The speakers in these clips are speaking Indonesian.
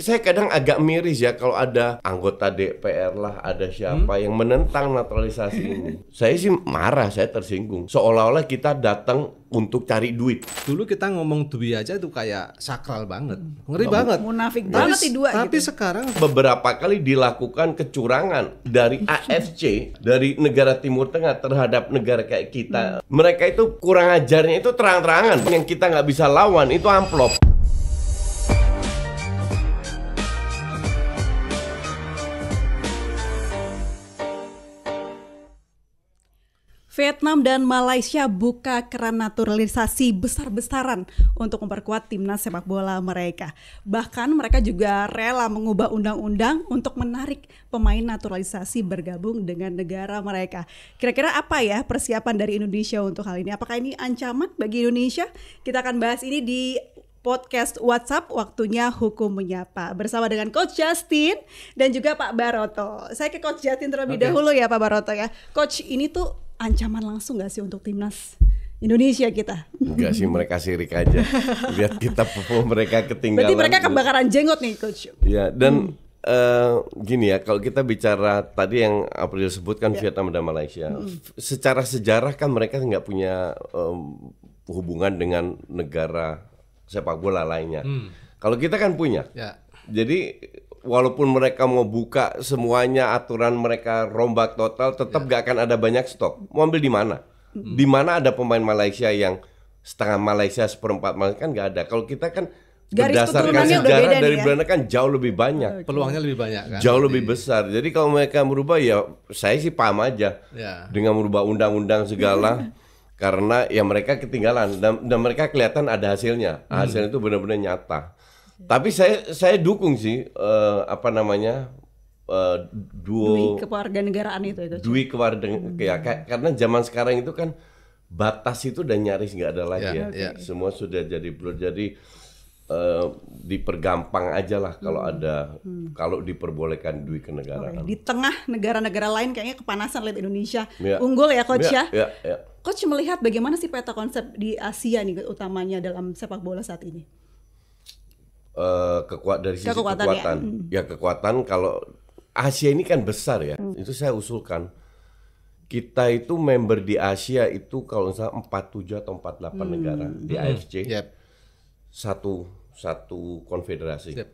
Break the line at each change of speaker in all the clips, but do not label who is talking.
saya kadang agak miris ya kalau ada anggota DPR lah, ada siapa yang menentang naturalisasi ini. Saya sih marah, saya tersinggung. Seolah-olah kita datang untuk cari duit.
Dulu kita ngomong duit aja itu kayak sakral banget, ngeri banget,
munafik banget sih dua.
Tapi
gitu.
sekarang
Beberapa kali dilakukan kecurangan dari AFC, dari negara Timur Tengah terhadap negara kayak kita. Mereka itu kurang ajarnya itu terang-terangan. Yang kita nggak bisa lawan itu amplop.
Vietnam dan Malaysia buka keran naturalisasi besar-besaran untuk memperkuat timnas sepak bola mereka. Bahkan mereka juga rela mengubah undang-undang untuk menarik pemain naturalisasi bergabung dengan negara mereka. Kira-kira apa ya persiapan dari Indonesia untuk hal ini? Apakah ini ancaman bagi Indonesia? Kita akan bahas ini di podcast WhatsApp Waktunya Hukum Menyapa bersama dengan Coach Justin dan juga Pak Baroto. Saya ke Coach Justin terlebih dahulu ya Pak Baroto ya. Coach, ini tuh ancaman langsung gak sih untuk timnas Indonesia kita?
Enggak sih, mereka sirik aja. Lihat kita perform mereka ketinggalan.
Berarti mereka kebakaran jenggot nih Coach.
Ya, dan gini ya, kalau kita bicara tadi yang April sebutkan Vietnam dan Malaysia, secara sejarah kan mereka nggak punya hubungan dengan negara sepak bola lainnya. Kalau kita kan punya.
ya,
Jadi walaupun mereka mau buka semuanya, aturan mereka rombak total, tetap gak akan ada banyak stok. Mau ambil di mana? Di mana ada pemain Malaysia yang setengah Malaysia, seperempat Malaysia, kan gak ada. Kalau kita kan
Garis
berdasarkan
keturunannya udah
sejarah
beda
dari
nih ya?
Belanda kan jauh lebih banyak.
peluangnya lebih banyak kan?
Jauh lebih besar. Jadi kalau mereka merubah ya saya sih paham aja.
Ya.
Dengan merubah undang-undang segala. Karena ya mereka ketinggalan dan mereka kelihatan ada hasilnya. Hasilnya itu benar-benar nyata. Tapi saya dukung sih
Dui kewarganegaraan itu ya Coach.
Dui kewarganegaraan ya, karena zaman sekarang itu kan batas itu udah nyaris nggak ada lagi
Ya,
ya.
ya.
Semua sudah jadi dipergampang aja lah kalau diperbolehkan dui kenegaraan.
Di tengah negara-negara lain kayaknya kepanasan lihat Indonesia
Ya.
unggul ya Coach ya.
Ya.
Coach melihat bagaimana sih peta konsep di Asia nih utamanya dalam sepak bola saat ini?
Dari sisi
Kekuatan
kekuatan, ya kekuatan kalau Asia ini kan besar ya, itu saya usulkan kita itu member di Asia itu kalau misalnya 47 atau 48 negara di AFC,
Yep.
satu konfederasi.
Yep.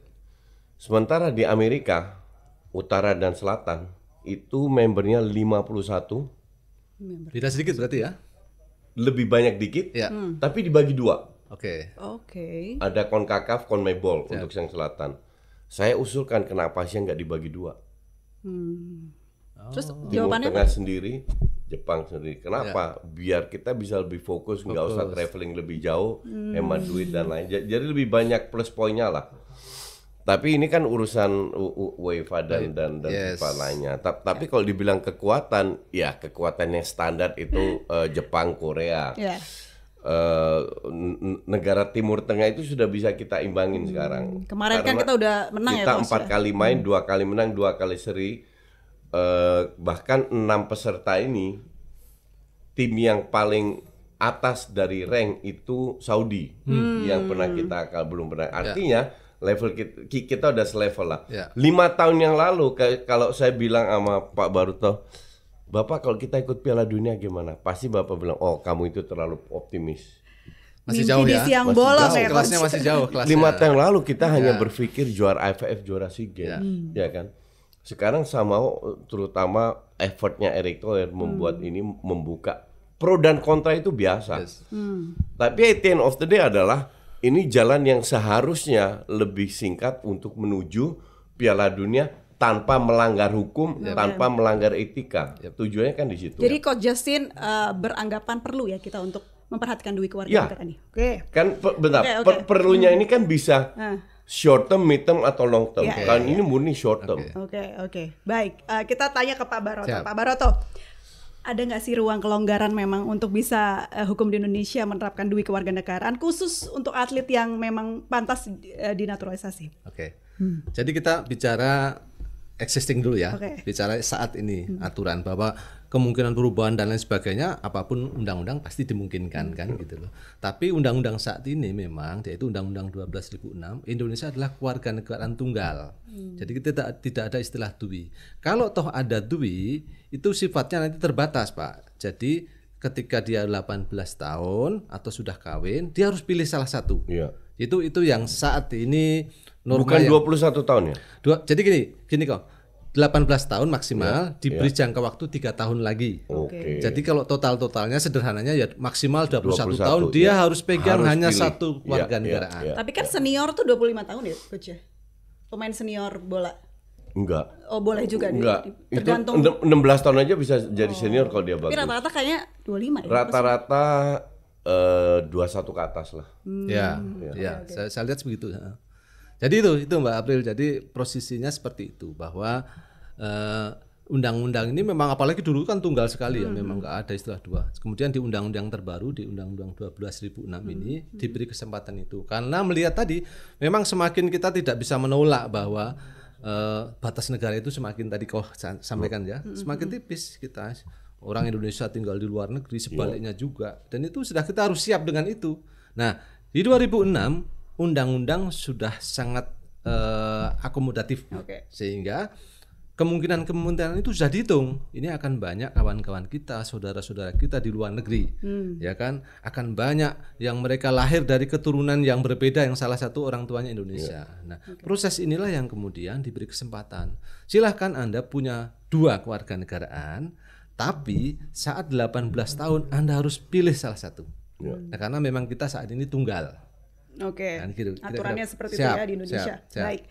Sementara di Amerika Utara dan Selatan itu membernya 51,
Beda sedikit berarti ya?
lebih banyak dikit,
Ya.
tapi dibagi dua.
Oke.
Oke.
Ada CONCACAF, CONMEBOL untuk yang selatan. Saya usulkan kenapa Asia nggak dibagi dua?
Terus
Timur
jawabannya
Tengah
apa?
sendiri, Jepang sendiri. Kenapa? Biar kita bisa lebih fokus, nggak usah traveling lebih jauh, hemat duit dan lain. Jadi lebih banyak plus poinnya lah. Tapi ini kan urusan UEFA dan
Yes.
FIFA lainnya. Tapi kalau dibilang kekuatan, ya kekuatannya standar itu Jepang, Korea.
Ya.
Negara Timur Tengah itu sudah bisa kita imbangin sekarang.
Kemarin kan
Karena
kita udah menang ya
kita
Coach.
4 kali main, 2 kali menang, 2 kali seri. Bahkan 6 peserta ini tim yang paling atas dari rank itu Saudi yang pernah kita belum pernah. Artinya level kita udah selevel lah.
Ya.
5 tahun yang lalu kalau saya bilang sama Pak Baruto, Bapak kalau kita ikut Piala Dunia gimana? Pasti Bapak bilang, oh kamu itu terlalu optimis.
Masih
Mimpi
jauh
di
ya?
siang
Masih
bolong
jauh.
ya Coach.
Kelasnya masih jauh. Kelasnya.
5 tahun lalu kita hanya berpikir juara AFF, juara SEA Games,
Ya.
ya kan? Sekarang sama terutama effortnya Erick Thohir membuat ini membuka pro dan kontra itu biasa.
Yes.
Tapi at the end of the day adalah ini jalan yang seharusnya lebih singkat untuk menuju Piala Dunia tanpa melanggar hukum, tanpa melanggar etika. Tujuannya kan di situ.
Jadi Coach Justin beranggapan perlu ya kita untuk memperhatikan dui kewarganegaraan ini. Oke.
Kan bentar,
Oke.
perlunya ini kan bisa short term, mid term atau long term.
Ya.
Kan ini murni short term.
Oke. Baik, kita tanya ke Pak Baroto.
Siap.
Pak Baroto, ada nggak sih ruang kelonggaran memang untuk bisa hukum di Indonesia menerapkan dui kewarganegaraan khusus untuk atlet yang memang pantas dinaturalisasi?
Oke. Jadi kita bicara existing dulu ya.
Oke.
Bicara saat ini aturan bahwa kemungkinan perubahan dan lain sebagainya, apapun undang-undang pasti dimungkinkan kan gitu loh. Tapi undang-undang saat ini memang yaitu Undang-Undang 12.006, Indonesia adalah kewarganegaraan tunggal. Jadi kita tidak ada istilah dui. Kalau toh ada dui, itu sifatnya nanti terbatas, Pak. Jadi ketika dia 18 tahun atau sudah kawin, dia harus pilih salah satu.
Iya.
Itu yang saat ini norma
Bukan
yang
21 tahun ya?
jadi gini kok. 18 tahun maksimal diberi jangka waktu 3 tahun lagi.
Oke.
Jadi kalau totalnya sederhananya ya maksimal 21 tahun
21,
dia
ya.
harus pegang
Harus
hanya
pilih.
satu warga
Iya,
negaraan.
iya.
Tapi kan senior tuh 25 tahun ya, Coach ya? Pemain senior bola.
Enggak.
Oh, boleh juga
Enggak.
tergantung.
Itu 16 tahun aja bisa jadi senior kalau dia
Tapi
bagus.
rata-rata kayaknya 25 ya.
Rata-rata 21 ke atas lah.
Ya, saya lihat begitu. Jadi itu Mbak April. Jadi posisinya seperti itu bahwa undang-undang ini memang apalagi dulu kan tunggal sekali ya, memang nggak ada istilah dua. Kemudian di undang-undang terbaru di Undang-Undang 12.006 ini diberi kesempatan itu karena melihat tadi memang semakin kita tidak bisa menolak bahwa batas negara itu semakin tadi kau sampaikan ya, semakin tipis kita. Orang Indonesia tinggal di luar negeri, sebaliknya juga. Dan itu sudah kita harus siap dengan itu. Nah, di 2006 undang-undang sudah sangat akomodatif.
Oke.
Sehingga kemungkinan itu sudah dihitung. Ini akan banyak kawan-kawan kita, saudara-saudara kita di luar negeri. Ya kan? Akan banyak yang mereka lahir dari keturunan yang berbeda yang salah satu orang tuanya Indonesia. Nah, proses inilah yang kemudian diberi kesempatan. Silahkan Anda punya 2 kewarganegaraan. Tapi saat 18 tahun Anda harus pilih salah satu. Nah, karena memang kita saat ini tunggal.
Oke.
Kan gitu.
Aturannya seperti
Siap,
itu ya di Indonesia.
siap.
Baik.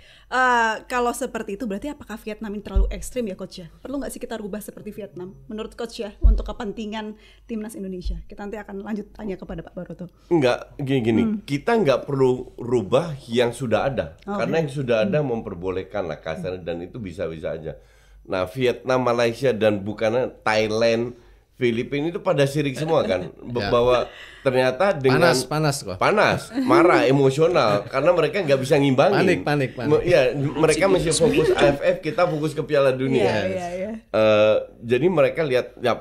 Kalau seperti itu berarti apakah Vietnam ini terlalu ekstrim ya, Coach ya? Perlu nggak sih kita rubah seperti Vietnam? Menurut Coach ya, untuk kepentingan timnas Indonesia. Kita nanti akan lanjut tanya kepada Pak Baroto.
Enggak, gini, kita nggak perlu rubah yang sudah ada. Karena yang sudah ada memperbolehkan lah kasarnya dan itu bisa-bisa aja. Nah, Vietnam, Malaysia dan bukannya Thailand, Filipina itu pada sirik semua kan. Bahwa ternyata dengan
panas kok.
Panas, marah, emosional karena mereka nggak bisa ngimbangin.
Panik.
Ya, mereka masih fokus AFF, kita fokus ke Piala Dunia.
Iya.
Jadi mereka lihat ya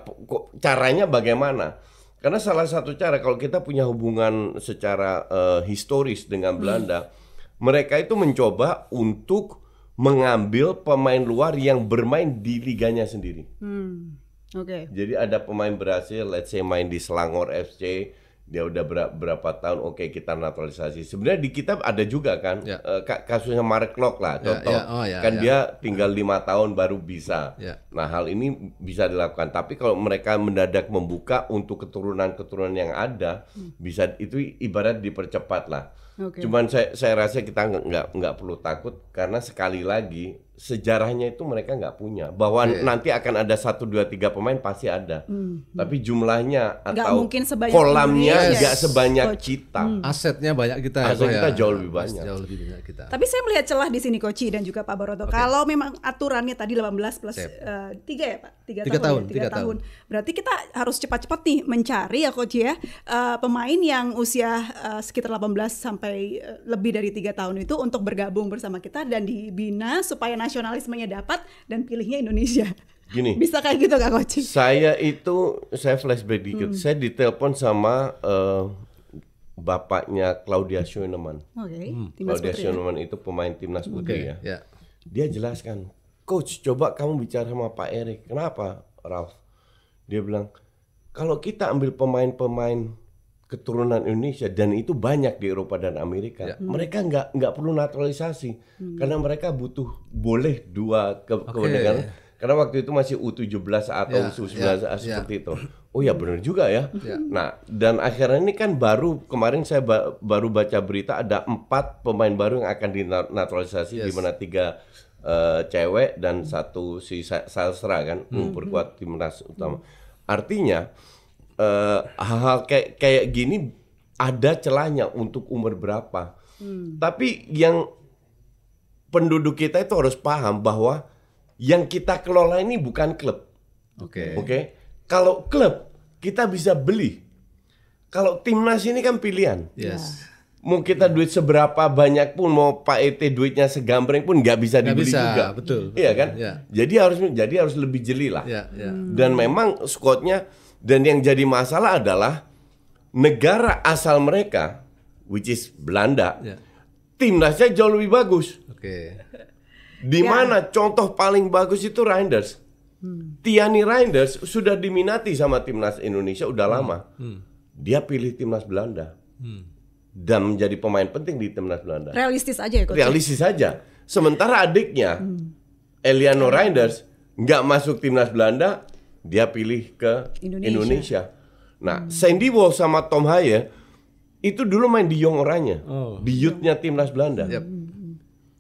caranya bagaimana. Karena salah satu cara kalau kita punya hubungan secara historis dengan Belanda, mereka itu mencoba untuk mengambil pemain luar yang bermain di liganya sendiri.
Oke.
Jadi ada pemain berhasil, let's say main di Selangor FC, dia udah berapa tahun, oke, kita naturalisasi. Sebenarnya di kita ada juga kan, kasusnya Mark Klok lah, contoh. Dia tinggal 5 tahun baru bisa. Nah, hal ini bisa dilakukan. Tapi kalau mereka mendadak membuka untuk keturunan-keturunan yang ada, bisa itu ibarat dipercepat lah. Cuman saya rasa kita nggak perlu takut karena sekali lagi sejarahnya itu mereka nggak punya bahwa nanti akan ada 1, 2, 3 pemain pasti ada, tapi jumlahnya atau kolamnya nggak sebanyak kita.
Asetnya banyak kita.
Aset kita jauh lebih banyak.
Kita.
Tapi saya melihat celah di sini, Coach dan juga Pak Baroto. Kalau memang aturannya tadi 18 plus 3 ya Pak, 3 tahun. Berarti kita harus cepat-cepat nih mencari ya, Coach ya, pemain yang usia sekitar 18 sampai lebih dari 3 tahun itu untuk bergabung bersama kita dan dibina supaya nasionalismenya dapat dan pilihnya Indonesia.
Gini.
Bisa kayak gitu Kak Coach?
Saya flashback dikit. Saya ditelepon sama bapaknya Claudia Schoenemann. Claudia Schoenemann itu pemain timnas putri ya. Dia jelaskan, Coach, coba kamu bicara sama Pak Erik. Kenapa, Ralph? Dia bilang, kalau kita ambil pemain-pemain keturunan Indonesia dan itu banyak di Eropa dan Amerika, mereka nggak perlu naturalisasi karena mereka boleh 2 kewarganegaraan. Karena waktu itu masih U17 atau U19 seperti itu. Oh ya benar juga ya. Nah, dan akhirnya ini kan kemarin saya baru baca berita ada 4 pemain baru yang akan dinaturalisasi, di mana 3 cewek dan 1 si Salstra kan memperkuat timnas utama. Artinya hal-hal kayak gini ada celahnya untuk umur berapa. Tapi yang penduduk kita itu harus paham bahwa yang kita kelola ini bukan klub. Oke. Kalau klub kita bisa beli. Kalau timnas ini kan pilihan. Mau kita duit seberapa banyak pun, mau Pak ET duitnya segambreng pun nggak bisa
Nggak
dibeli
bisa,
juga.
betul.
Iya kan?
Ya.
Jadi harus lebih jeli lah.
Ya, ya.
Dan memang squadnya, dan yang jadi masalah adalah negara asal mereka, which is Belanda,
Ya.
timnasnya jauh lebih bagus.
Oke.
Di mana contoh paling bagus itu Reinders. Tiani Reinders sudah diminati sama timnas Indonesia udah lama. Dia pilih timnas Belanda dan menjadi pemain penting di timnas Belanda.
Realistis aja ya Coach.
Realistis saja. Sementara adiknya Eliano Reinders nggak masuk timnas Belanda, dia pilih ke Indonesia. Nah, Sandy Walsh sama Tom Haye itu dulu main di Jong Oranje, di youth-nya timnas Belanda.
Yep.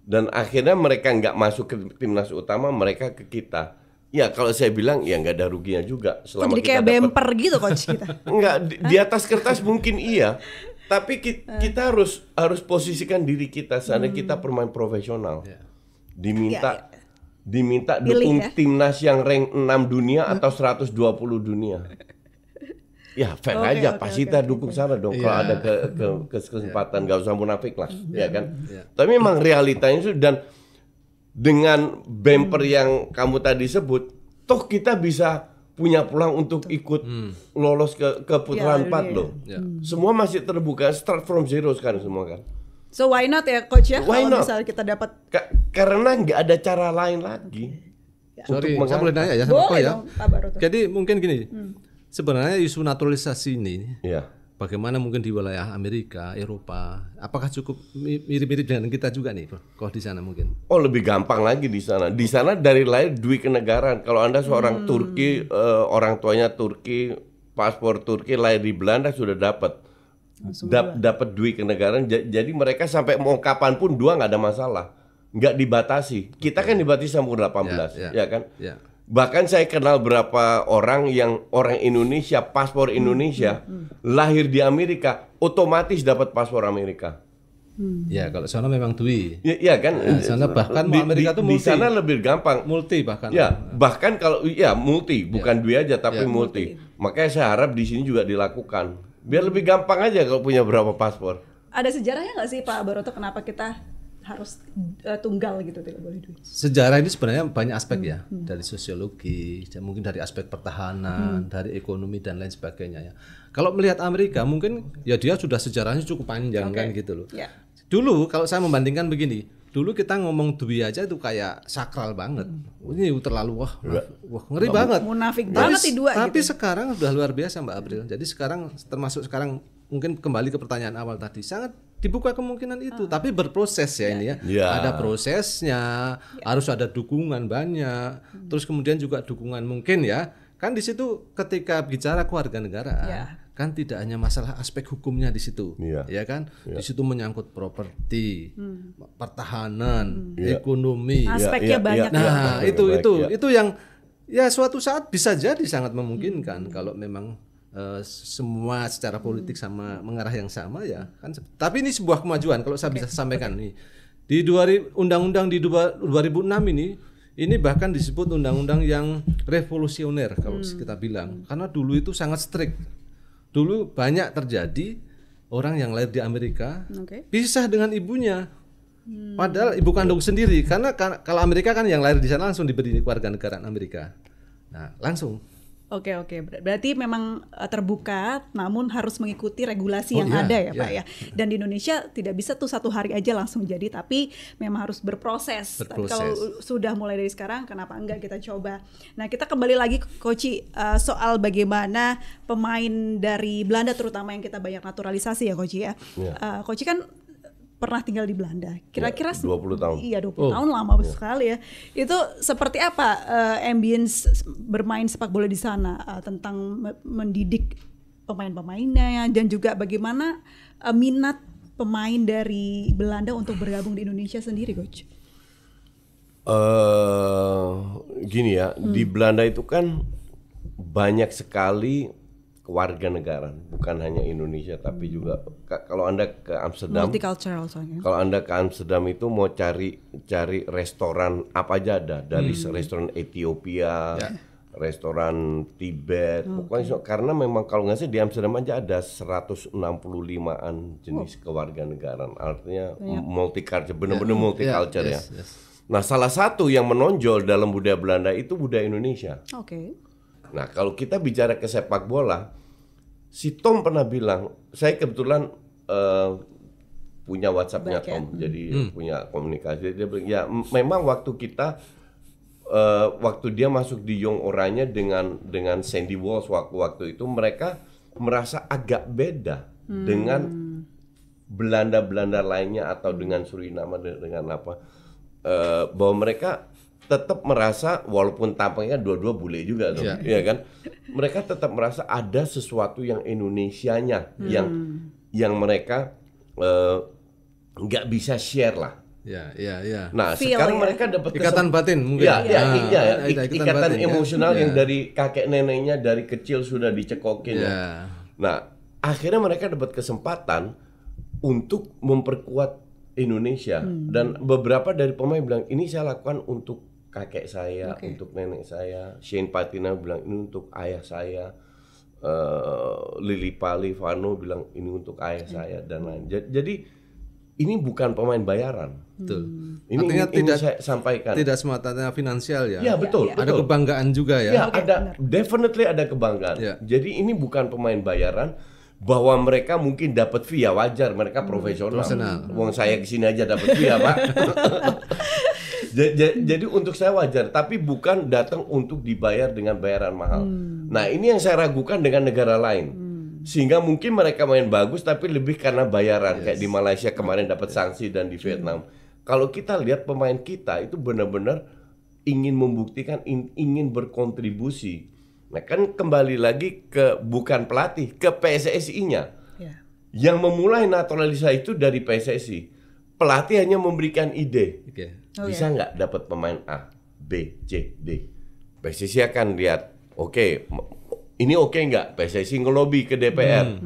Dan akhirnya mereka nggak masuk ke timnas utama, mereka ke kita. Ya kalau saya bilang ya nggak ada ruginya juga selama
Jadi
kita
kayak
dapat.
bemper gitu Coach kita.
Enggak, di atas kertas mungkin iya, tapi kita harus posisikan diri kita sana kita pemain profesional. Diminta
Pilih,
dukung
ya.
timnas yang rank 6 dunia atau 120 dunia. Ya fair
Oke,
aja,
oke,
pasti
oke,
kita
oke.
dukung sana dong kalau
Iya.
ada kesempatan, nggak usah munafik lah, ya kan.
Iya.
Tapi memang realitanya itu, dan dengan bumper yang kamu tadi sebut, toh kita bisa punya peluang untuk ikut lolos ke putaran
Piala
4
Dunia.
loh.
Ya.
Semua masih terbuka, start from zero sekarang semua kan.
So why not ya Coach ya?
Why
Kalau
not?
misalnya kita dapat
Karena nggak ada cara lain lagi.
Sorry,
untuk
saya boleh nanya ya sama
boleh
Ko ya.
dong Pak Baroto.
Jadi mungkin gini, sebenarnya isu naturalisasi ini,
Ya.
bagaimana mungkin di wilayah Amerika, Eropa, apakah cukup mirip-mirip dengan kita juga nih, kalau di sana mungkin?
Oh lebih gampang lagi di sana. Di sana dari lahir duit kenegaraan. Kalau Anda seorang Turki, orang tuanya Turki, paspor Turki, lahir di Belanda sudah dapat. Dapat duit kenegaraan. Jadi mereka sampai mau kapan pun dua nggak ada masalah. Nggak dibatasi. Kita kan dibatasi sampai 18, ya kan?
Ya.
Bahkan saya kenal berapa orang yang orang Indonesia, paspor Indonesia, lahir di Amerika, otomatis dapat paspor Amerika.
Ya, kalau sana memang dui.
Iya kan?
Di sana bahkan mau Amerika tuh
di
multi.
sana lebih gampang.
Multi bahkan.
Ya, bahkan kalau multi, bukan dua aja tapi multi. Makanya saya harap di sini juga dilakukan. Biar lebih gampang aja kalau punya berapa paspor.
Ada sejarahnya nggak sih Pak Baroto kenapa kita harus tunggal gitu, tidak boleh duit?
Sejarah ini sebenarnya banyak aspek ya, dari sosiologi, dan mungkin dari aspek pertahanan, dari ekonomi dan lain sebagainya ya. Kalau melihat Amerika mungkin ya dia sudah sejarahnya cukup panjang kan gitu loh.
Ya.
Dulu kalau saya membandingkan begini, dulu kita ngomong dui aja itu kayak sakral banget. Ini terlalu wah ngeri banget.
Munafik
Tapi-
banget nih dua
Tapi
gitu.
sekarang udah luar biasa Mbak April. Jadi sekarang termasuk sekarang mungkin kembali ke pertanyaan awal tadi, sangat dibuka kemungkinan itu, tapi berproses ya ini ya.
Ya.
Ada prosesnya, harus ada dukungan banyak. Terus kemudian juga dukungan mungkin ya. Kan di situ ketika bicara kewarganegaraan,
Ya.
kan tidak hanya masalah aspek hukumnya di situ,
Iya.
ya kan? Di situ menyangkut properti, pertahanan,
Iya.
ekonomi.
Aspeknya
Iya,
banyak.
iya,
Nah,
iya.
itu yang ya suatu saat bisa jadi sangat memungkinkan kalau memang semua secara politik sama mengarah yang sama ya kan. Tapi ini sebuah kemajuan kalau saya bisa sampaikan nih. Di undang-undang di 2006 ini bahkan disebut undang-undang yang revolusioner kalau kita bilang, karena dulu itu sangat strict. Dulu banyak terjadi orang yang lahir di Amerika
Oke.
pisah dengan ibunya. Padahal ibu kandung sendiri, karena kalau Amerika kan yang lahir di sana langsung diberi kewarganegaraan Amerika. Nah, langsung.
Oke. Berarti memang terbuka, namun harus mengikuti regulasi yang
iya,
ada ya
iya.
Pak ya. Dan di Indonesia tidak bisa tuh satu hari aja langsung jadi, tapi memang harus berproses. Tapi kalau sudah mulai dari sekarang, kenapa enggak kita coba? Nah, kita kembali lagi ke Koci soal bagaimana pemain dari Belanda terutama yang kita banyak naturalisasi ya Koci ya.
Iya.
Koci kan pernah tinggal di Belanda. Kira-kira
20 tahun.
Iya, 20 tahun lama sekali ya. Itu seperti apa ambience bermain sepak bola di sana, tentang mendidik pemain-pemainnya dan juga bagaimana minat pemain dari Belanda untuk bergabung di Indonesia sendiri, Coach?
Gini ya, di Belanda itu kan banyak sekali kewarganegaraan, bukan hanya Indonesia tapi juga kalau Anda ke Amsterdam,
Multicultural soalnya.
kalau Anda ke Amsterdam itu mau cari restoran apa aja ada, dari restoran Ethiopia, restoran Tibet, pokoknya karena memang kalau nggak sih di Amsterdam aja ada 165-an jenis kewarganegaraan, artinya multicultural, benar-benar multicultural ya. Nah, salah satu yang menonjol dalam budaya Belanda itu budaya Indonesia.
Oke.
Nah, kalau kita bicara ke sepak bola, si Tom pernah bilang, saya kebetulan punya WhatsApp-nya Tom, jadi punya komunikasi. Dia bilang, ya memang waktu kita waktu dia masuk di Young Oranje dengan Sandy Walsh waktu itu mereka merasa agak beda dengan Belanda lainnya atau dengan Suriname dengan apa bahwa mereka tetap merasa walaupun tampangnya dua-dua bule juga tuh, ya kan? Mereka tetap merasa ada sesuatu yang Indonesianya yang mereka nggak bisa share lah.
Ya.
Nah,
Feel,
sekarang
ya?
mereka dapat
Ikatan batin mungkin.
ikatan
batin,
emosional
ya.
yang dari kakek neneknya dari kecil sudah dicekokin.
Ya.
Nah, akhirnya mereka dapat kesempatan untuk memperkuat Indonesia dan beberapa dari pemain bilang ini saya lakukan untuk kakek saya, untuk nenek saya. Shane Patina bilang ini untuk ayah saya. Lili Pali Vano bilang ini untuk ayah saya dan lain. Jadi ini bukan pemain bayaran.
Betul.
Ini
tidak
saya sampaikan.
Tidak semata-mata finansial ya.
Ya betul.
Ada kebanggaan juga ya.
Ya ada, definitely ada kebanggaan.
Ya.
Jadi ini bukan pemain bayaran, bahwa mereka mungkin dapat via wajar, mereka profesional. Uang saya kesini aja dapat via Pak. Jadi untuk saya wajar, tapi bukan datang untuk dibayar dengan bayaran mahal. Nah ini yang saya ragukan dengan negara lain. Sehingga mungkin mereka main bagus tapi lebih karena bayaran. Kayak di Malaysia kemarin dapat sanksi dan di Vietnam. Kalau kita lihat pemain kita itu benar-benar ingin membuktikan, ingin berkontribusi. Nah kan kembali lagi ke bukan pelatih, ke PSSI-nya. Yang memulai naturalisasi itu dari PSSI. Pelatih hanya memberikan ide. Bisa nggak dapat pemain A, B, C, D. PSSI akan lihat, ini oke nggak? PSSI ngelobi ke DPR,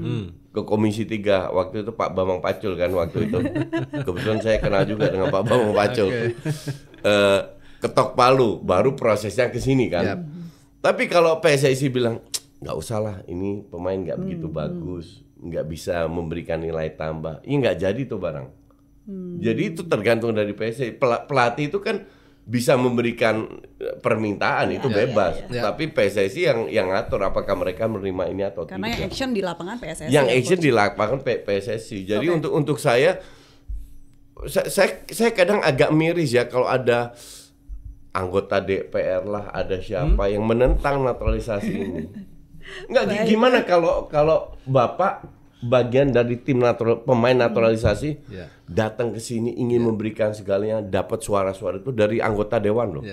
ke Komisi 3. Waktu itu Pak Bambang Pacul kan waktu itu. Kebetulan saya kenal juga dengan Pak Bambang Pacul. Ketok palu, baru prosesnya ke sini kan. Tapi kalau PSSI bilang, nggak usah lah, ini pemain nggak begitu bagus, nggak bisa memberikan nilai tambah. Ini nggak jadi tuh barang. Jadi itu tergantung dari PSSI. Pelatih itu kan bisa memberikan permintaan itu bebas, tapi PSSI yang ngatur apakah mereka menerima ini atau
karena
tidak.
Yang action di lapangan PSSI.
Yang action di lapangan PSSI. Jadi untuk saya kadang agak miris ya kalau ada anggota DPR lah, ada siapa yang menentang naturalisasi ini. Enggak, gimana kalau Bapak bagian dari tim pemain naturalisasi datang ke sini ingin memberikan segalanya, dapat suara-suara itu dari anggota dewan loh.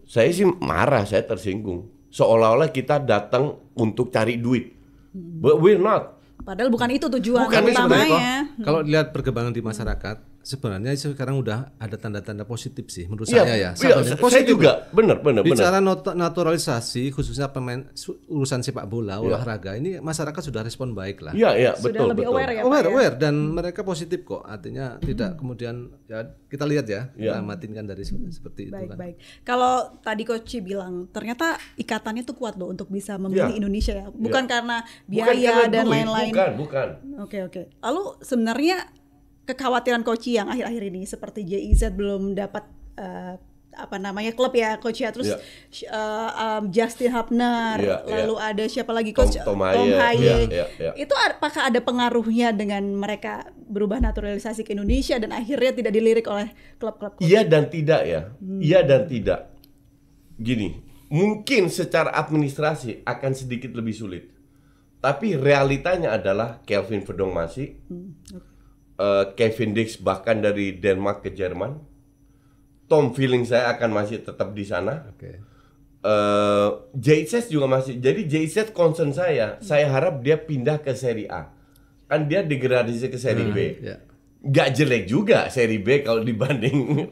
Saya sih marah, saya tersinggung. Seolah-olah kita datang untuk cari duit, but we're not.
Padahal bukan itu tujuan
Bukan
utamanya.
Kalau lihat perkembangan di masyarakat, sebenarnya sekarang udah ada tanda-tanda positif sih menurut saya ya.
Saya juga benar.
Bicara naturalisasi khususnya pemain urusan sepak bola, olahraga ini masyarakat sudah respon baik lah.
Iya,
Sudah
betul.
lebih aware ya, Pak,
Aware dan mereka positif kok. Artinya tidak kemudian ya kita lihat ya, kita amatin kan dari seperti itu kan.
Baik. Kalau tadi Coach bilang ternyata ikatannya tuh kuat loh untuk bisa memilih Indonesia ya. Bukan karena biaya dan lain-lain.
Bukan.
Oke. Lalu sebenarnya kekhawatiran Coach yang akhir-akhir ini seperti JIZ belum dapat klub ya Coach ya, terus Justin Hubner, lalu ada siapa lagi Coach Tom Haye. Itu apakah ada pengaruhnya dengan mereka berubah naturalisasi ke Indonesia dan akhirnya tidak dilirik oleh klub-klub?
Iya dan tidak ya. Iya dan tidak. Gini, mungkin secara administrasi akan sedikit lebih sulit. Tapi realitanya adalah Kelvin Verdong masih Kevin Dix bahkan dari Denmark ke Jerman. Tom feeling saya akan masih tetap di sana. JZ juga masih. Jadi JZ concern saya harap dia pindah ke Serie A. Kan dia degradasi ke Serie B. Gak jelek juga Serie B kalau dibanding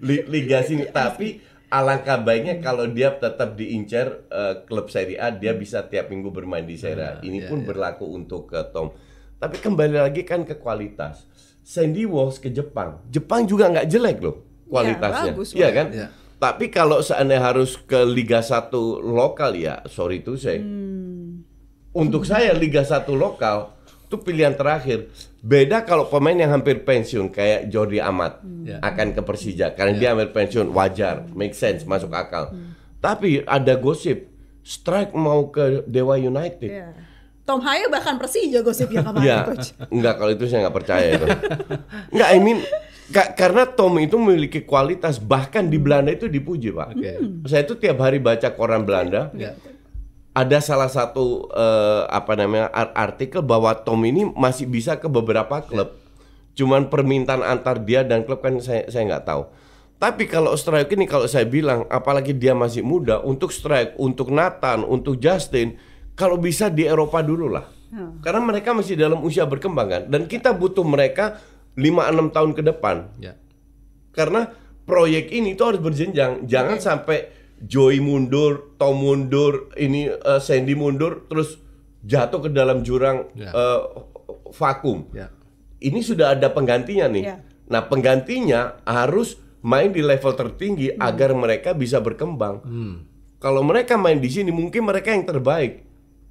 Liga sini. Tapi alangkah baiknya kalau dia tetap diincar klub Serie A, dia bisa tiap minggu bermain di Serie A. Ini pun berlaku untuk Tom. Tapi kembali lagi kan ke kualitas. Sandy Walsh ke Jepang juga nggak jelek loh kualitasnya.
Bagus,
iya kan? Tapi kalau seandainya harus ke Liga 1 lokal ya, sorry to say. Untuk saya Liga 1 lokal itu pilihan terakhir. Beda kalau pemain yang hampir pensiun kayak Jordi Amat akan ke Persija karena dia hampir pensiun, wajar, make sense, masuk akal. Tapi ada gosip Strike mau ke Dewa United.
Tom Haye bahkan Persija gosipnya kemarin, Coach.
Enggak, kalau itu saya nggak percaya itu. Enggak, I mean karena Tom itu memiliki kualitas, bahkan di Belanda itu dipuji, Pak. Saya itu tiap hari baca koran Belanda. Ada salah satu artikel bahwa Tom ini masih bisa ke beberapa klub. Cuman permintaan antar dia dan klub kan saya nggak tahu. Tapi kalau Strike ini, kalau saya bilang, apalagi dia masih muda, untuk Strike, untuk Nathan, untuk Justin, kalau bisa di Eropa dulu lah. Karena mereka masih dalam usia berkembang kan. Dan kita butuh mereka 5-6 tahun ke depan. Karena proyek ini itu harus berjenjang. Jangan sampai Joey mundur, Tom mundur, ini Sandy mundur, terus jatuh ke dalam jurang vakum. Ini sudah ada penggantinya nih. Nah, penggantinya harus main di level tertinggi agar mereka bisa berkembang. Kalau mereka main di sini, mungkin mereka yang terbaik.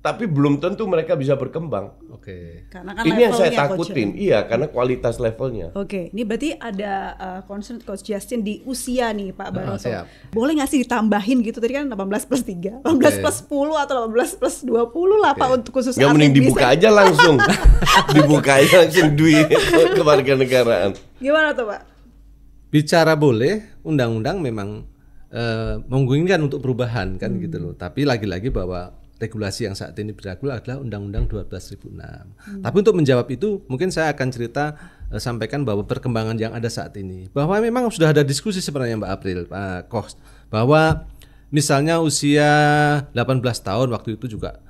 Tapi belum tentu mereka bisa berkembang.
Karena kan
ini yang saya
levelnya,
takutin.
Coach.
Iya, karena kualitas levelnya.
Ini berarti ada concern Coach Justin di usia nih, Pak Baroto. Boleh nggak sih ditambahin gitu? Tadi kan 18+3, 18+10 atau 18+20 lah, Pak, untuk khusus
atlet. Mending dibuka aja langsung. Dibuka aja langsung duit kewarganegaraan.
Gimana tuh, Pak?
Bicara boleh, undang-undang memang memungkinkan untuk perubahan kan gitu loh. Tapi lagi-lagi bahwa regulasi yang saat ini berlaku adalah Undang-Undang 12.006. Tapi untuk menjawab itu mungkin saya akan sampaikan bahwa perkembangan yang ada saat ini, bahwa memang sudah ada diskusi sebenarnya Mbak April, Pak Koch, bahwa misalnya usia 18 tahun waktu itu juga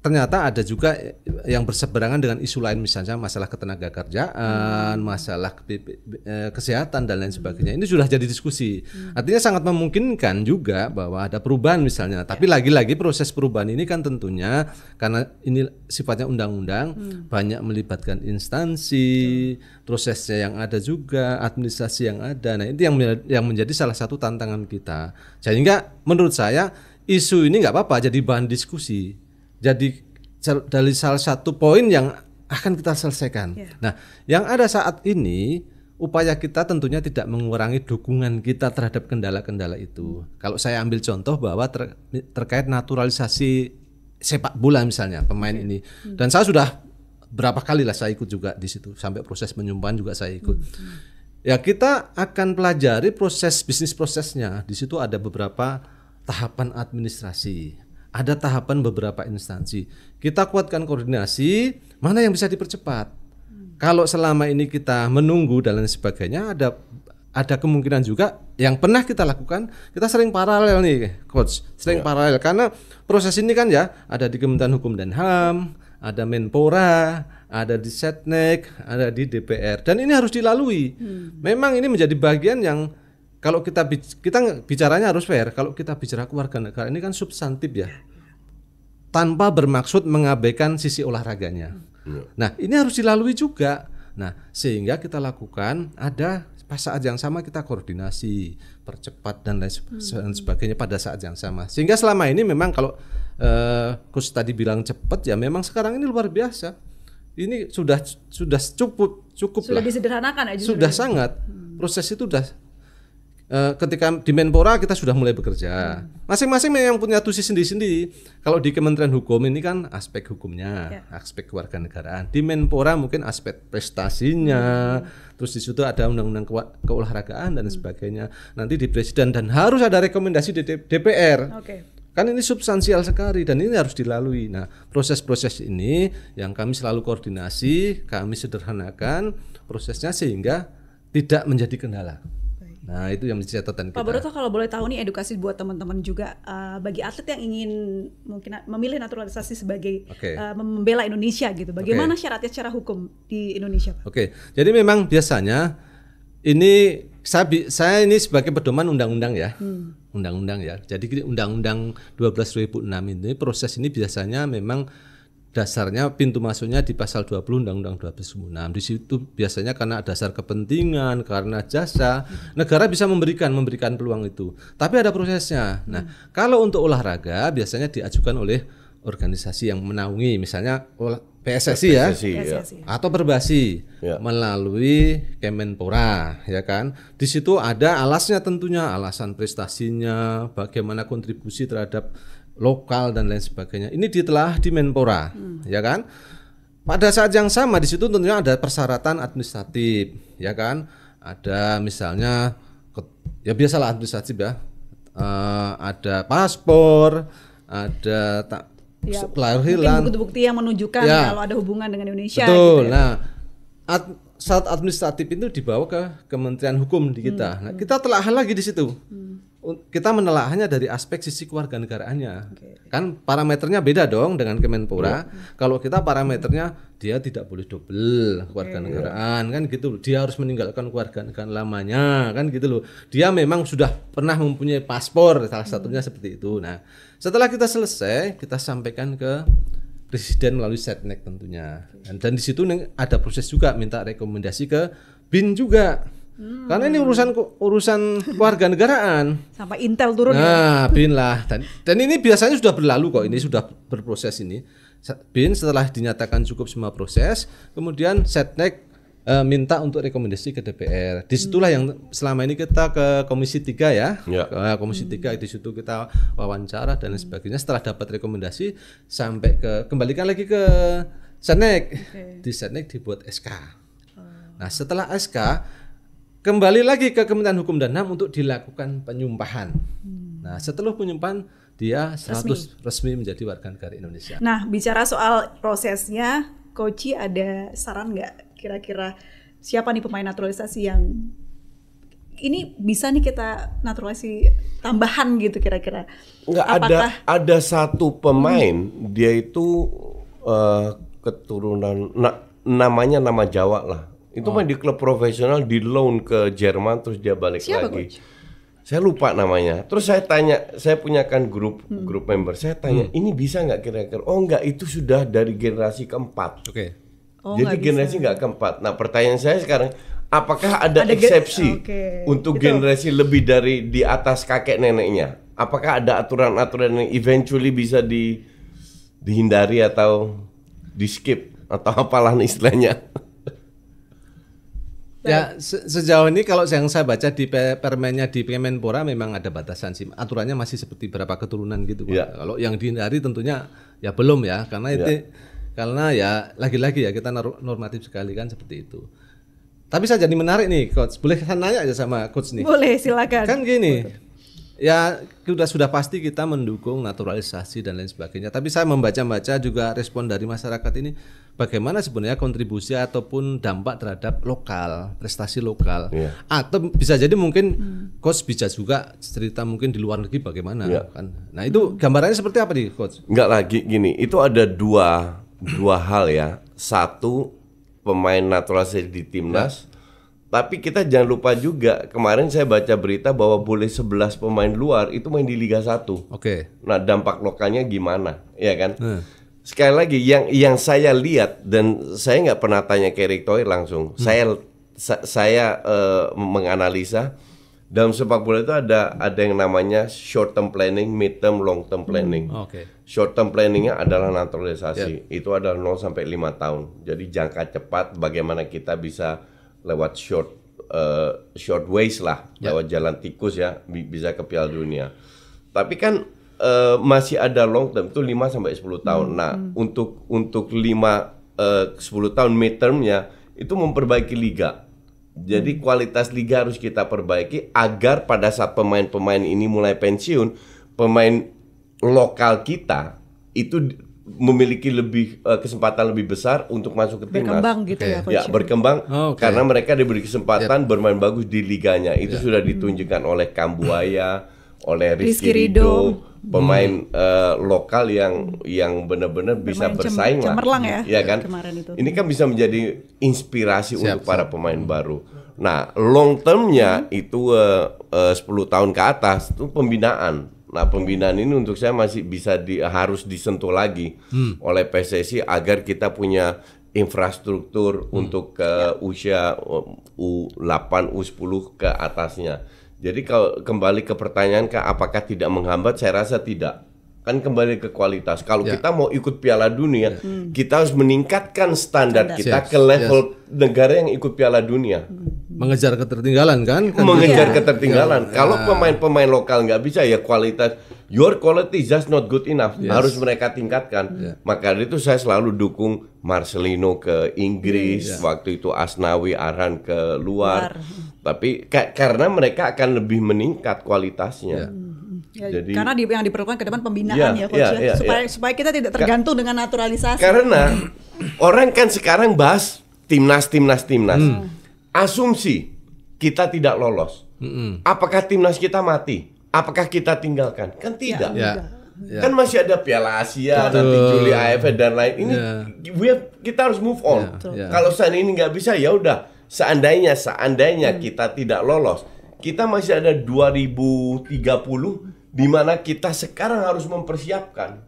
ternyata ada juga yang berseberangan dengan isu lain, misalnya masalah ketenaga kerjaan, masalah kesehatan dan lain sebagainya. Ini sudah jadi diskusi. Artinya sangat memungkinkan juga bahwa ada perubahan misalnya. Tapi lagi-lagi proses perubahan ini kan tentunya karena ini sifatnya undang-undang, banyak melibatkan instansi, prosesnya yang ada juga, administrasi yang ada. Nah, itu yang menjadi salah satu tantangan kita. Sehingga menurut saya isu ini nggak apa-apa jadi bahan diskusi. Jadi dari salah satu poin yang akan kita selesaikan. Nah, yang ada saat ini upaya kita tentunya tidak mengurangi dukungan kita terhadap kendala-kendala itu. Kalau saya ambil contoh bahwa terkait naturalisasi sepak bola misalnya pemain ini, dan saya sudah berapa kali lah saya ikut juga di situ sampai proses penyumpahan juga saya ikut. Ya kita akan pelajari proses bisnis prosesnya. Di situ ada beberapa tahapan administrasi. Ada tahapan beberapa instansi. Kita kuatkan koordinasi, mana yang bisa dipercepat. Kalau selama ini kita menunggu dan lain sebagainya, ada kemungkinan juga yang pernah kita lakukan, kita sering paralel nih, Coach. Sering paralel karena proses ini kan ya ada di Kementerian Hukum dan HAM, ada Menpora, ada di Setnek, ada di DPR, dan ini harus dilalui. Memang ini menjadi bagian yang kalau kita bicaranya harus fair. Kalau kita bicara kewarganegaraan ini kan substantif ya, tanpa bermaksud mengabaikan sisi olahraganya. Nah, ini harus dilalui juga. Nah, sehingga kita lakukan ada pas saat yang sama kita koordinasi, percepat dan lain sebagainya pada saat yang sama. Sehingga selama ini memang kalau Coach tadi bilang cepat ya, memang sekarang ini luar biasa. Ini sudah cukup
sudah
lah.
Disederhanakan aja.
Sudah sangat. Proses itu sudah ketika di Menpora kita sudah mulai bekerja. Masing-masing yang punya tusi sendiri-sendiri. Kalau di Kementerian Hukum ini kan aspek hukumnya, aspek kewarganegaraan. Di Menpora mungkin aspek prestasinya. Terus di situ ada undang-undang keolahragaan dan sebagainya. Nanti di Presiden dan harus ada rekomendasi di DPR. Kan ini substansial sekali dan ini harus dilalui. Nah, proses-proses ini yang kami selalu koordinasi, kami sederhanakan prosesnya sehingga tidak menjadi kendala. Nah, itu yang menjadi catatan kita.
Pak Baroto, kalau boleh tahu nih edukasi buat teman-teman juga bagi atlet yang ingin mungkin memilih naturalisasi sebagai membela Indonesia gitu. Bagaimana syaratnya secara hukum di Indonesia, Pak?
Jadi memang biasanya ini saya ini sebagai pedoman undang-undang ya. Undang-undang ya. Jadi Undang-Undang 12.006 ini proses ini biasanya memang dasarnya pintu masuknya di pasal 20 Undang-Undang 1296. Di situ biasanya karena dasar kepentingan, karena jasa, negara bisa memberikan peluang itu. Tapi ada prosesnya. Nah, kalau untuk olahraga biasanya diajukan oleh organisasi yang menaungi, misalnya PSSI ya, atau Perbasi melalui Kemenpora, ya kan. Di situ ada alasnya tentunya, alasan prestasinya, bagaimana kontribusi terhadap lokal dan lain sebagainya. Ini ditelaah di Menpora, ya kan. Pada saat yang sama di situ tentunya ada persyaratan administratif, ya kan. Ada misalnya ya biasalah administratif ya. Ada paspor, ada kelahiran,
bukti-bukti yang menunjukkan kalau ada hubungan dengan Indonesia.
Betul.
Gitu ya.
Nah, saat administratif itu dibawa ke Kementerian Hukum di kita. Nah, kita telah lagi di situ. Kita menelaahnya dari aspek sisi kewarganegaraannya. Kan parameternya beda dong dengan Kemenpora. Kalau kita parameternya dia tidak boleh double kewarganegaraan, kan gitu. Dia harus meninggalkan kewarganegaraan lamanya, kan gitu loh. Dia memang sudah pernah mempunyai paspor, salah satunya seperti itu. Nah, setelah kita selesai, kita sampaikan ke Presiden melalui Setnek tentunya. Dan di situ ada proses juga minta rekomendasi ke BIN juga. Karena ini urusan kewarganegaraan.
Sampai Intel turun.
Nah, BIN lah. Dan ini biasanya sudah berlalu kok. Ini sudah berproses ini. BIN setelah dinyatakan cukup semua proses, kemudian Setnek minta untuk rekomendasi ke DPR. Disitulah yang selama ini kita ke Komisi 3 ya. Ke Komisi 3 di situ kita wawancara dan lain sebagainya. Setelah dapat rekomendasi sampai kembalikan lagi ke Setnek. Di Setnek dibuat SK. Nah, setelah SK kembali lagi ke Kementerian Hukum dan HAM untuk dilakukan penyumpahan. Nah, setelah penyumpahan dia 100% resmi menjadi warga negara Indonesia.
Nah, bicara soal prosesnya, Coach ada saran nggak kira-kira siapa nih pemain naturalisasi yang ini bisa nih kita naturalisasi tambahan gitu kira-kira?
Nggak, ada satu pemain dia itu keturunan namanya nama Jawa lah. Itu main di klub profesional, di loan ke Jerman, terus dia balik
siapa,
lagi.
Coach?
Saya lupa namanya. Terus saya tanya, saya punya kan grup member. Saya tanya, ini bisa nggak kira-kira? Oh nggak, itu sudah dari generasi keempat. Jadi generasi nggak keempat. Nah, pertanyaan saya sekarang, apakah ada eksepsi untuk generasi lebih dari di atas kakek neneknya? Apakah ada aturan-aturan yang eventually bisa dihindari atau di skip atau apalah istilahnya?
Ya, sejauh ini kalau yang saya baca di permennya di Kemenpora memang ada batasan sih. Aturannya masih seperti berapa keturunan gitu. Kalau yang dihindari tentunya ya belum ya, karena itu karena ya lagi-lagi ya kita normatif sekali kan seperti itu. Tapi saya jadi menarik nih, Coach. Boleh saya nanya aja sama Coach nih?
Boleh, silakan.
Kan gini. Ya sudah pasti kita mendukung naturalisasi dan lain sebagainya. Tapi saya membaca-baca juga respon dari masyarakat ini, bagaimana sebenarnya kontribusi ataupun dampak terhadap lokal, prestasi lokal. Atau bisa jadi mungkin Coach bisa juga cerita mungkin di luar negeri bagaimana kan. Nah, itu gambarannya seperti apa nih, Coach?
Enggak lagi gini, itu ada dua hal ya. Satu, pemain naturalisasi di timnas. Tapi kita jangan lupa juga, kemarin saya baca berita bahwa boleh 11 pemain luar itu main di Liga 1. Nah, dampak lokalnya gimana, ya kan? Sekali lagi, yang saya lihat, dan saya nggak pernah tanya ke Erick Thohir langsung. Saya menganalisa dalam sepak bola itu ada yang namanya short term planning, mid term, long term planning. Short term planningnya adalah naturalisasi. Itu adalah 0 sampai 5 tahun. Jadi jangka cepat bagaimana kita bisa lewat short ways lah, lewat jalan tikus ya, bisa ke Piala Dunia. Tapi kan masih ada long term itu 5 sampai 10 tahun. Nah, untuk 10 tahun mid termnya itu memperbaiki liga. Jadi kualitas liga harus kita perbaiki agar pada saat pemain-pemain ini mulai pensiun, pemain lokal kita itu memiliki kesempatan lebih besar untuk masuk ke timnas.
Berkembang gitu ya, Coach.
Ya, berkembang karena mereka diberi kesempatan bermain bagus di liganya. Itu sudah ditunjukkan oleh Kambuaya, oleh Rizky Ridho, pemain lokal yang benar-benar bisa bersaing lah.
Cemerlang ya
kan?
Kemarin itu.
Ini kan bisa menjadi inspirasi untuk para pemain baru. Nah, long termnya itu 10 tahun ke atas itu pembinaan. Nah, pembinaan ini untuk saya masih bisa harus disentuh lagi oleh PSSI agar kita punya infrastruktur untuk ke usia U8, U10 ke atasnya. Jadi kalau kembali ke pertanyaan apakah tidak menghambat, saya rasa tidak. Kan kembali ke kualitas. Kalau kita mau ikut Piala Dunia, kita harus meningkatkan standar kita ke level negara yang ikut Piala Dunia.
Mengejar ketertinggalan kan?
Mengejar ketertinggalan. Kalau pemain-pemain lokal nggak bisa, ya kualitas, your quality is just not good enough. Harus mereka tingkatkan. Maka itu saya selalu dukung Marcelino ke Inggris, waktu itu Asnawi, Arhan ke luar. Tapi karena mereka akan lebih meningkat kualitasnya.
Ya,
jadi,
karena yang diperlukan ke depan pembinaan Coach supaya kita tidak tergantung dengan naturalisasi.
Karena orang kan sekarang bahas timnas. Asumsi kita tidak lolos. Apakah timnas kita mati? Apakah kita tinggalkan? Kan tidak. Kan masih ada Piala Asia, nanti Juli AFF dan lain. Ini kita harus move on. Kalau saat ini nggak bisa, ya udah. Seandainya kita tidak lolos, kita masih ada 2030 di mana kita sekarang harus mempersiapkan.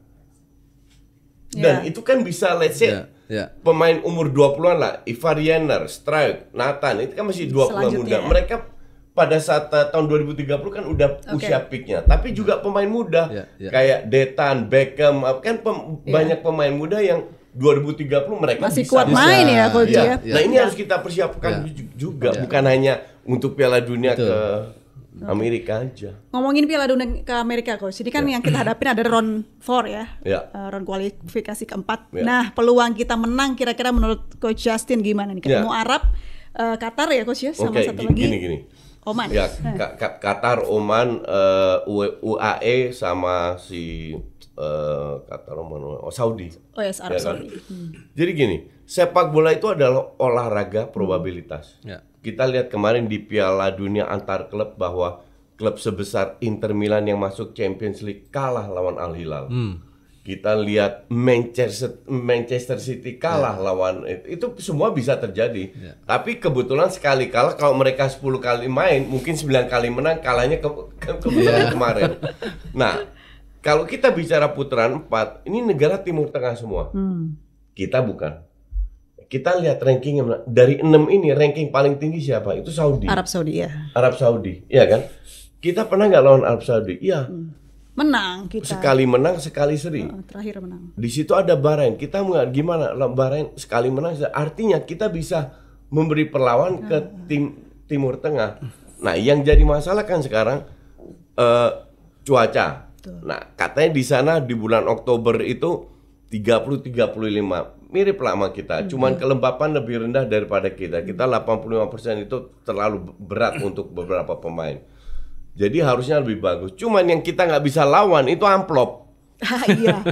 Dan itu kan bisa, let's say, pemain umur 20-an lah, Ivar Jenner, Struijk, Nathan, itu kan masih 20-an muda. Mereka pada saat tahun 2030 kan udah usia peaknya. Tapi juga pemain muda, kayak Detan, Beckham, kan banyak pemain muda yang 2030 mereka
masih kuat main ya, Coach ya.
Nah ini harus kita persiapkan juga, bukan hanya untuk Piala Dunia ke Amerika aja.
Ngomongin Piala Dunia ke Amerika, Coach. Ini kan yang kita hadapin ada round 4 ya. Round kualifikasi keempat. Nah, peluang kita menang kira-kira menurut Coach Justin gimana nih? Ketemu Arab, Qatar ya, Coach ya, sama satu lagi.
Gini.
Oman.
Ya, Qatar, Oman, UAE sama si Qatar, Oman, Saudi.
Oh ya, Arab Saudi.
Jadi gini, sepak bola itu adalah olahraga probabilitas. Kita lihat kemarin di Piala Dunia antar klub bahwa klub sebesar Inter Milan yang masuk Champions League kalah lawan Al Hilal. Kita lihat Manchester City kalah lawan itu semua bisa terjadi. Tapi kebetulan sekali kalah, kalau mereka 10 kali main, mungkin 9 kali menang, kalahnya kebetulan kemarin. Nah, kalau kita bicara putaran 4, ini negara Timur Tengah semua. Kita bukan. Kita lihat rankingnya, dari 6 ini ranking paling tinggi siapa? Itu Saudi.
Arab Saudi ya.
Arab Saudi, iya kan? Kita pernah nggak lawan Arab Saudi? Iya.
Menang kita.
Sekali menang, sekali seri.
Terakhir menang.
Di situ ada Bahrain. Kita gimana? Bahrain sekali menang, artinya kita bisa memberi perlawan ke tim Timur Tengah. Nah, yang jadi masalah kan sekarang cuaca. Nah, katanya di sana di bulan Oktober itu 30-35. Mirip lah sama kita, cuman kelembapan lebih rendah daripada kita. Kita 85% itu terlalu berat untuk beberapa pemain. Jadi harusnya lebih bagus. Cuman yang kita nggak bisa lawan itu amplop.
Iya.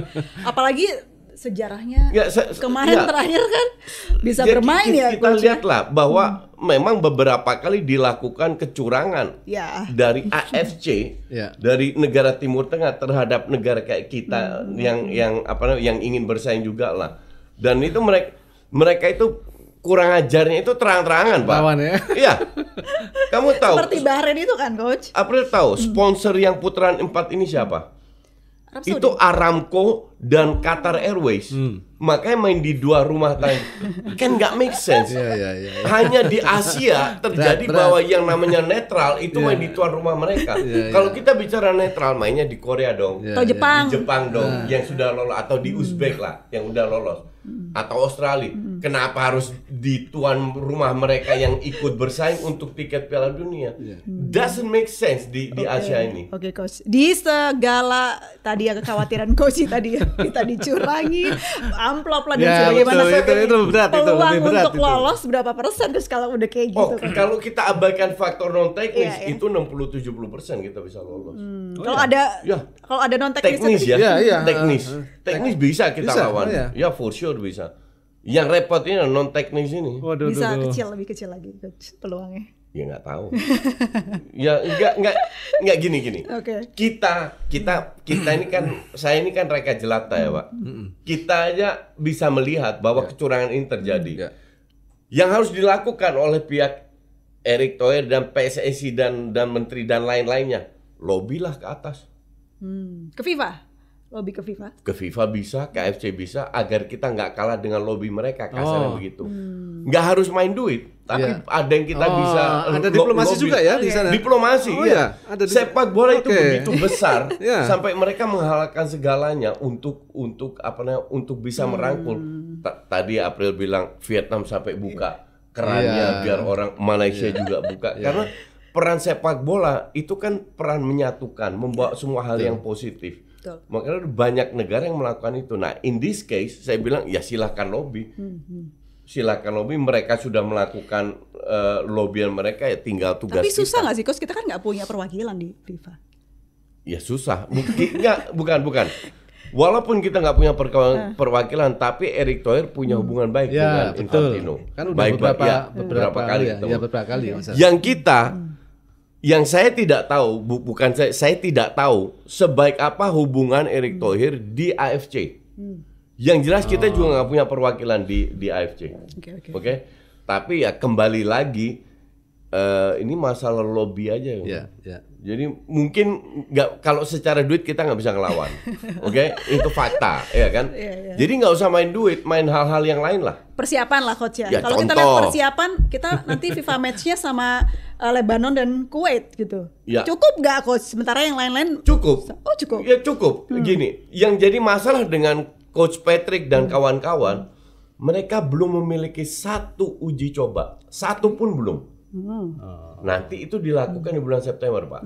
Apalagi sejarahnya kemarin terakhir kan bisa bermain
kita lihatlah bahwa memang beberapa kali dilakukan kecurangan dari AFC dari negara Timur Tengah terhadap negara kayak kita yang ingin bersaing juga lah. Dan itu mereka itu kurang ajarnya itu terang-terangan, Pak.
Lawan ya.
Iya. Kamu tahu.
Seperti Bahrain itu kan, Coach.
April tahu sponsor yang putaran 4 ini siapa? Itu Aramco dan Qatar Airways. Makanya main di dua rumah tangga. Kan nggak make sense. Hanya di Asia terjadi bahwa yang namanya netral itu main di tuan rumah mereka. Kalau kita bicara netral, mainnya di Korea dong.
Atau Jepang.
Di Jepang dong, yang sudah lolos. Atau di Uzbek lah, yang udah lolos. Atau Australia. Kenapa harus di tuan rumah mereka yang ikut bersaing untuk tiket Piala Dunia? Doesn't make sense di Asia ini.
Oke, Coach. Di segala tadi ya kekhawatiran Coach tadi ya, kita dicurangi, amplop lah dan sebagainya.
Itu berat,
peluang untuk lolos berapa persen terus kalau udah kayak gitu?
Kalau kita abaikan faktor non teknis itu 60-70% kita bisa lolos.
Kalau ada non teknis
teknis bisa kita lawan. Ya for sure bisa. Yang repot ini non teknis ini.
Bisa lebih kecil lagi peluangnya.
Ya nggak tahu. Ya nggak gini. Kita ini kan, saya ini kan Reka Jelata ya, Pak. Kita aja bisa melihat bahwa kecurangan ini terjadi. Yang harus dilakukan oleh pihak Erick Thohir dan PSSI dan menteri dan lain-lainnya, lobbylah ke atas.
Ke FIFA, lobby ke FIFA.
Ke FIFA bisa, ke AFC bisa, agar kita nggak kalah dengan lobby mereka, kasarnya begitu. Nggak harus main duit, tapi ada yang kita bisa.
Ada diplomasi juga ya di sana.
Diplomasi, iya.
Ada
Sepak bola itu begitu besar,
Ya.
sampai mereka menghalalkan segalanya untuk bisa merangkul. Tadi April bilang Vietnam sampai buka kerannya biar orang Malaysia juga buka, karena peran sepak bola itu kan peran menyatukan, membawa semua hal yang positif.
Betul.
Makanya banyak negara yang melakukan itu. Nah, in this case saya bilang ya silahkan lobby. Silakan lobby, mereka sudah melakukan lobbyan mereka, ya tinggal tugas
Tapi susah
kita.
nggak sih, Coach? Kita kan nggak punya perwakilan di FIFA.
Ya susah. Bukan. Walaupun kita nggak punya perwakilan, tapi Erick Thohir punya hubungan baik dengan Infantino.
Kan udah beberapa kali
ketemu.
ya, beberapa kali.
Yang saya tidak tahu, saya tidak tahu sebaik apa hubungan Erick Thohir di AFC. Yang jelas kita juga nggak punya perwakilan di AFC. Oke. Tapi ya kembali lagi, ini masalah lobby aja.
Ya.
Jadi mungkin nggak, kalau secara duit kita nggak bisa ngelawan, oke? Itu fakta, ya kan? Jadi nggak usah main duit, main hal-hal yang lain lah.
Persiapan lah, Coach ya.
Ya,
Kalau kita lihat persiapan, kita nanti FIFA match-nya sama Lebanon dan Kuwait gitu.
Ya.
Cukup nggak, Coach? Sementara yang lain-lain
Cukup.
Oh, cukup.
Ya cukup. Gini, yang jadi masalah dengan Coach Patrick dan kawan-kawan, mereka belum memiliki satu uji coba, satu pun belum. Nanti itu dilakukan di bulan September, Pak.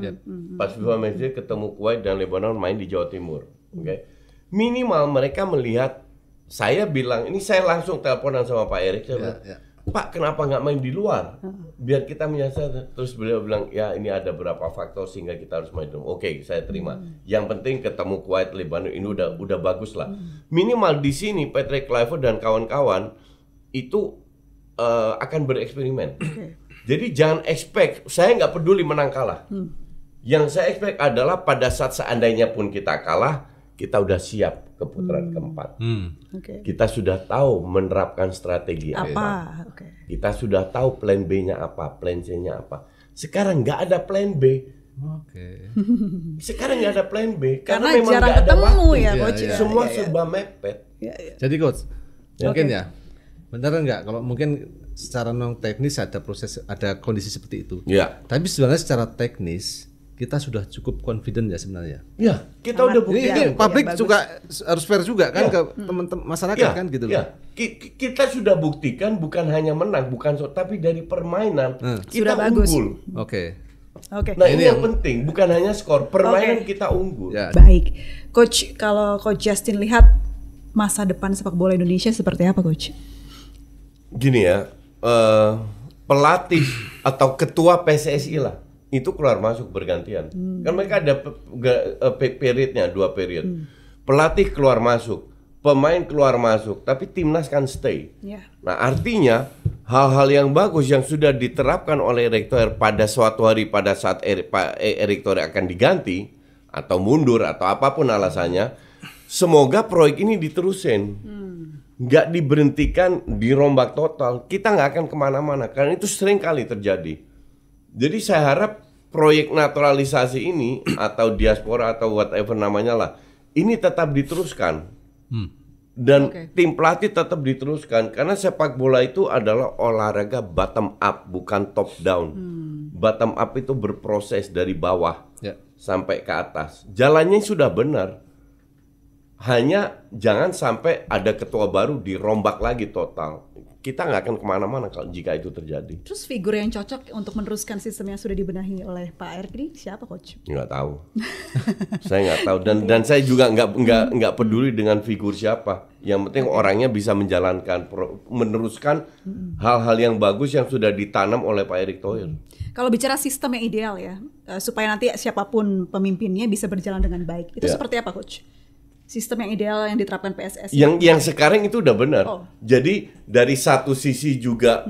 Pas FIFA Match Day ketemu Kuwait dan Lebanon main di Jawa Timur. Oke. Minimal mereka melihat, saya bilang, ini saya langsung teleponan sama Pak Erick, saya bilang, Pak, kenapa nggak main di luar? Biar kita menyelesaikan. Terus beliau bilang, ya ini ada beberapa faktor sehingga kita harus main di luar. Oke, saya terima. Yang penting ketemu Kuwait, Lebanon ini udah bagus lah. Minimal di sini Patrick Kluivert dan kawan-kawan itu akan bereksperimen. Jadi jangan expect, saya nggak peduli menang kalah. Yang saya expect adalah pada saat seandainya pun kita kalah, kita udah siap ke putaran keempat. Kita sudah tahu menerapkan strategi apa. Kita sudah tahu plan B-nya apa, plan C-nya apa. Sekarang nggak ada plan B. Sekarang nggak ada plan B
Karena
memang
jarang
nggak ada
ketemu
waktu.
ya, Coach.
Semua serba mepet.
Jadi Coach, mungkin ya, benar nggak kalau mungkin secara non teknis ada proses, ada kondisi seperti itu.
Ya.
Tapi sebenarnya secara teknis kita sudah cukup confident ya sebenarnya.
Ya, kita udah
Ini
buktikan.
publik juga harus fair juga kan ke teman-teman masyarakat kan gitu loh.
Ya. Kita sudah buktikan bukan hanya menang, tapi dari permainan kita
Sudah bagus.
unggul.
Oke.
Nah, ini yang penting, bukan hanya skor, permainan kita unggul.
Ya.
Baik. Coach, kalau Coach Justin lihat masa depan sepak bola Indonesia seperti apa, Coach?
Gini ya, pelatih atau ketua PSSI lah itu keluar masuk bergantian. Kan mereka ada periodnya, 2 period. Pelatih keluar masuk, pemain keluar masuk, tapi timnas kan stay. Nah, artinya hal-hal yang bagus yang sudah diterapkan oleh Erick Thohir pada suatu hari pada saat Erick Thohir akan diganti atau mundur atau apapun alasannya, semoga proyek ini diterusin. Nggak diberhentikan, dirombak total, kita nggak akan kemana-mana karena itu sering kali terjadi. Jadi saya harap proyek naturalisasi ini atau diaspora atau whatever namanya lah, ini tetap diteruskan dan tim pelatih tetap diteruskan karena sepak bola itu adalah olahraga bottom up bukan top down. Bottom up itu berproses dari bawah sampai ke atas. Jalannya sudah benar. Hanya jangan sampai ada ketua baru dirombak lagi total. Kita nggak akan kemana-mana kalau jika itu terjadi.
Terus figur yang cocok untuk meneruskan sistem yang sudah dibenahi oleh Pak Erick ini siapa, Coach?
Nggak tahu. Saya nggak tahu dan saya juga nggak peduli dengan figur siapa. Yang penting orangnya bisa menjalankan, meneruskan hal-hal yang bagus yang sudah ditanam oleh Pak Erick Thohir.
Kalau bicara sistem yang ideal ya, supaya nanti siapapun pemimpinnya bisa berjalan dengan baik, itu seperti apa, Coach? Sistem yang ideal yang diterapkan PSSI.
Yang sekarang itu udah benar. Jadi dari satu sisi juga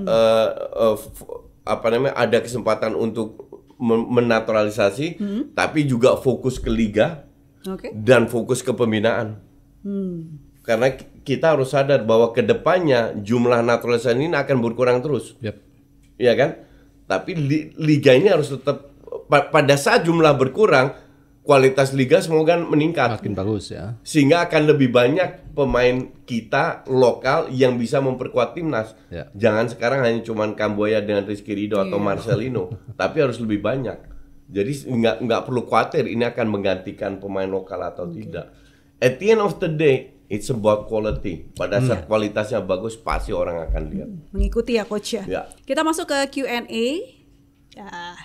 ada kesempatan untuk menaturalisasi, tapi juga fokus ke liga dan fokus ke pembinaan. Karena kita harus sadar bahwa kedepannya jumlah naturalisasi ini akan berkurang terus, ya kan? Tapi liga ini harus tetap pada saat jumlah berkurang. kualitas liga semoga meningkat.
Makin bagus ya.
Sehingga akan lebih banyak pemain kita lokal yang bisa memperkuat timnas.
Ya.
Jangan sekarang hanya cuman Kamboya dengan Rizky Ridho atau Marcelino, tapi harus lebih banyak. Jadi nggak perlu khawatir ini akan menggantikan pemain lokal atau tidak. At the end of the day, it's about quality. Pada saat kualitasnya bagus, pasti orang akan lihat.
Mengikuti ya coach ya.
Ya.
Kita masuk ke Q&A. Ya,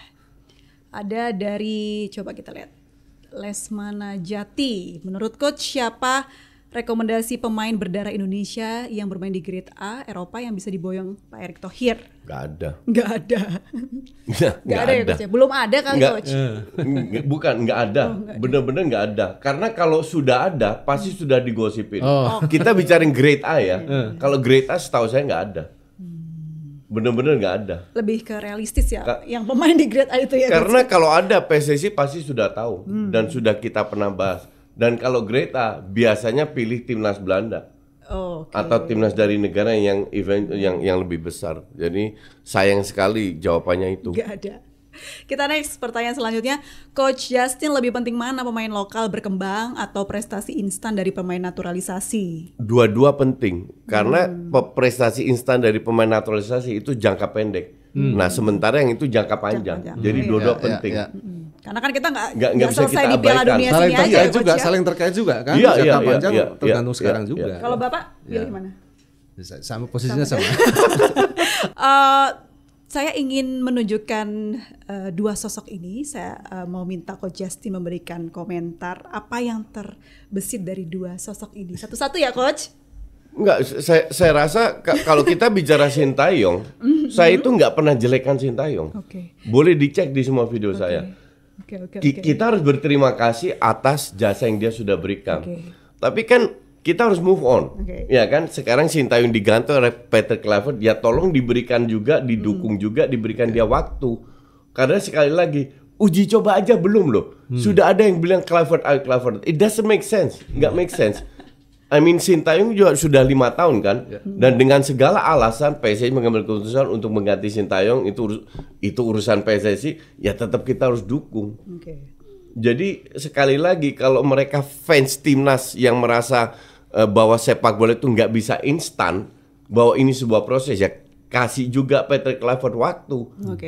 ada dari, coba kita lihat, Lesmana Jati. Menurut coach siapa rekomendasi pemain berdarah Indonesia yang bermain di Grade A Eropa yang bisa diboyong Pak Erick Thohir?
Nggak ada.
Nggak ada. Nggak ada ya coach ya? Belum ada kali coach?
Bukan, nggak ada. Bener-bener nggak ada. Karena kalau sudah ada, pasti sudah digosipin. Kita bicarain Grade A ya. Kalau Grade A setahu saya nggak ada. Bener-bener nggak ada.
Lebih ke realistis ya, yang pemain di Grade A itu ya.
Karena kalau ada PSSI pasti sudah tahu dan sudah kita pernah bahas. Dan kalau Grade A biasanya pilih timnas Belanda atau timnas dari negara yang event yang lebih besar. Jadi sayang sekali jawabannya itu.
Nggak ada. Kita next pertanyaan selanjutnya, Coach Justin lebih penting mana pemain lokal berkembang atau prestasi instan dari pemain naturalisasi?
Dua-dua penting karena prestasi instan dari pemain naturalisasi itu jangka pendek. Nah sementara yang itu jangka panjang. Jadi dua-dua penting.
Karena kan kita nggak
bisa
selesai
kita
di Piala
abaikan.
Dunia
Saling
sini aja
terkait
ya,
juga,
Coach ya.
saling terkait juga kan.
Iya,
Jangka
iya,
panjang
iya,
tergantung
iya,
sekarang
iya.
juga.
Kalau Bapak pilih mana?
Sama posisinya sama.
Saya ingin menunjukkan dua sosok ini. Saya mau minta Coach Justin memberikan komentar apa yang terbesit dari dua sosok ini. Satu-satu ya, Coach.
Enggak, saya rasa kalau kita bicara Sintayong, saya itu nggak pernah jelekkan Sintayong.
Oke.
Boleh dicek di semua video saya.
Oke.
Kita harus berterima kasih atas jasa yang dia sudah berikan.
Oke.
Tapi kan kita harus move on.
Oke.
Ya kan? Sekarang Sintayong diganti oleh Peter Kluivert, ya tolong diberikan juga, didukung juga, diberikan dia waktu. Karena sekali lagi, uji coba aja belum loh. Sudah ada yang bilang Kluivert. It doesn't make sense. Nggak make sense. I mean Sintayong juga sudah 5 tahun kan, dan dengan segala alasan PSSI mengambil keputusan untuk mengganti Sintayong, itu urusan PSSI, ya tetap kita harus dukung.
Oke.
Jadi sekali lagi kalau mereka fans timnas yang merasa bahwa sepak bola itu nggak bisa instan, bahwa ini sebuah proses, ya kasih juga Peter Kluivert waktu,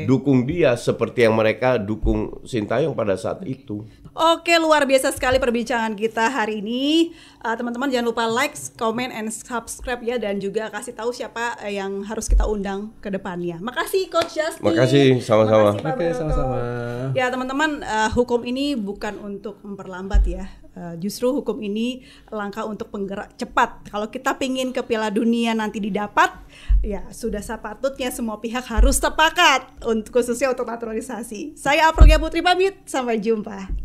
dukung dia seperti yang mereka dukung Sintayong pada saat itu.
Oke, luar biasa sekali perbincangan kita hari ini. Teman-teman jangan lupa like, comment, and subscribe ya, dan juga kasih tahu siapa yang harus kita undang ke depannya. Makasih Coach Justin.
Makasih, sama-sama.
Makasih, Pak
Oke,
Broto.
sama-sama.
Ya teman-teman, hukum ini bukan untuk memperlambat ya. Justru hukum ini langkah untuk penggerak cepat. Kalau kita pingin ke Piala Dunia nanti didapat, ya sudah sepatutnya semua pihak harus sepakat, khususnya untuk naturalisasi. Saya Aprilia Putri pamit, sampai jumpa.